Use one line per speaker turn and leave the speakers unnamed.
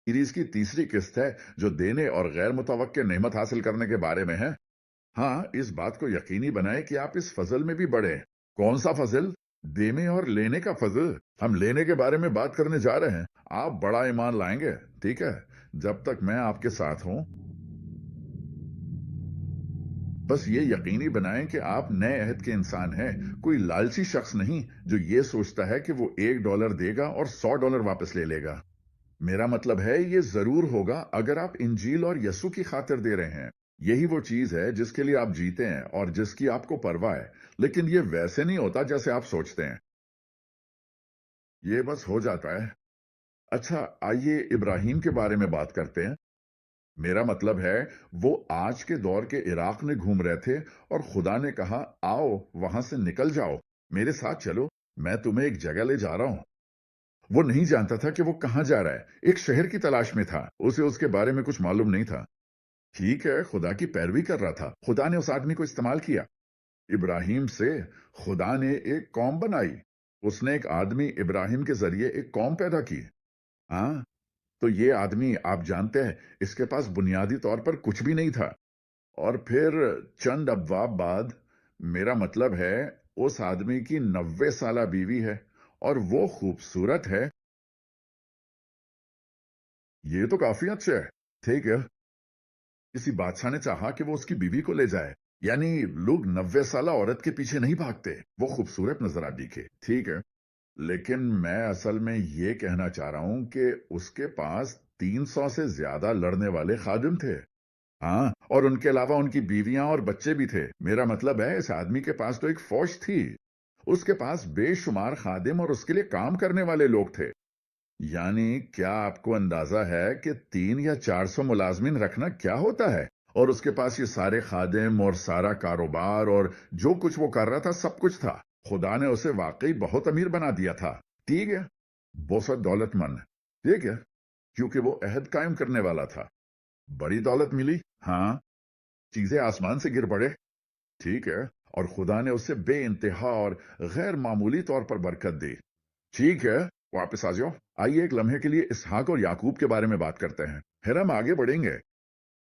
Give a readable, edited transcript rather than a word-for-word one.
Series की तीसरी किस्त है जो देने और गैर मुतवक्के नेमत हासिल करने के बारे में है। हाँ, इस बात को यकीनी बनाएं कि आप इस फजल में भी बढ़ें। कौन सा फजल? देने और लेने का फजल। हम लेने के बारे में बात करने जा रहे हैं। आप बड़ा ईमान लाएंगे, ठीक है, जब तक मैं आपके साथ हूं। बस ये यकीनी बनाएं कि आप नए अहद के इंसान हैं, कोई लालची शख्स नहीं जो ये सोचता है कि वो $1 देगा और $100 वापस ले लेगा। मेरा मतलब है ये जरूर होगा अगर आप इंजील और यसु की खातिर दे रहे हैं। यही वो चीज है जिसके लिए आप जीते हैं और जिसकी आपको परवाह है। लेकिन ये वैसे नहीं होता जैसे आप सोचते हैं। ये बस हो जाता है। अच्छा, आइए इब्राहिम के बारे में बात करते हैं। मेरा मतलब है वो आज के दौर के इराक में घूम रहे थे और खुदा ने कहा, आओ वहां से निकल जाओ, मेरे साथ चलो, मैं तुम्हें एक जगह ले जा रहा हूं। वो नहीं जानता था कि वो कहां जा रहा है। एक शहर की तलाश में था, उसे उसके बारे में कुछ मालूम नहीं था। ठीक है, खुदा की पैरवी कर रहा था। खुदा ने उस आदमी को इस्तेमाल किया। इब्राहिम से खुदा ने एक कौम बनाई। उसने एक आदमी इब्राहिम के जरिए एक कौम पैदा की। हाँ, तो ये आदमी, आप जानते हैं, इसके पास बुनियादी तौर पर कुछ भी नहीं था। और फिर चंद अब्वाब बाद, मेरा मतलब है, उस आदमी की 90 साला बीवी है और वो खूबसूरत है। ये तो काफी अच्छा है। ठीक है, किसी बादशाह ने चाहा कि वो उसकी बीवी को ले जाए। यानी लोग 90 साला औरत के पीछे नहीं भागते, वो खूबसूरत नजर आ दिखे, ठीक है। लेकिन मैं असल में ये कहना चाह रहा हूं कि उसके पास 300 से ज्यादा लड़ने वाले खादिम थे। हाँ, और उनके अलावा उनकी बीवियां और बच्चे भी थे। मेरा मतलब है इस आदमी के पास तो एक फौज थी। उसके पास बेशुमार खादिम और उसके लिए काम करने वाले लोग थे। यानी क्या आपको अंदाजा है कि 300 या 400 मुलाजमीन रखना क्या होता है? और उसके पास ये सारे खादिम और सारा कारोबार और जो कुछ वो कर रहा था, सब कुछ था। खुदा ने उसे वाकई बहुत अमीर बना दिया था। ठीक है, बहुत दौलतमंद। ठीक है, क्योंकि वो अहद कायम करने वाला था। बड़ी दौलत मिली, हाँ, चीजें आसमान से गिर पड़े। ठीक है, और खुदा ने उसे बे इंतहा और गैर मामूली तौर पर बरकत दी। ठीक है, वापस आ जाओ। आइए एक लम्हे के लिए इसहाक और याकूब के बारे में बात करते हैं। फिर हम आगे बढ़ेंगे।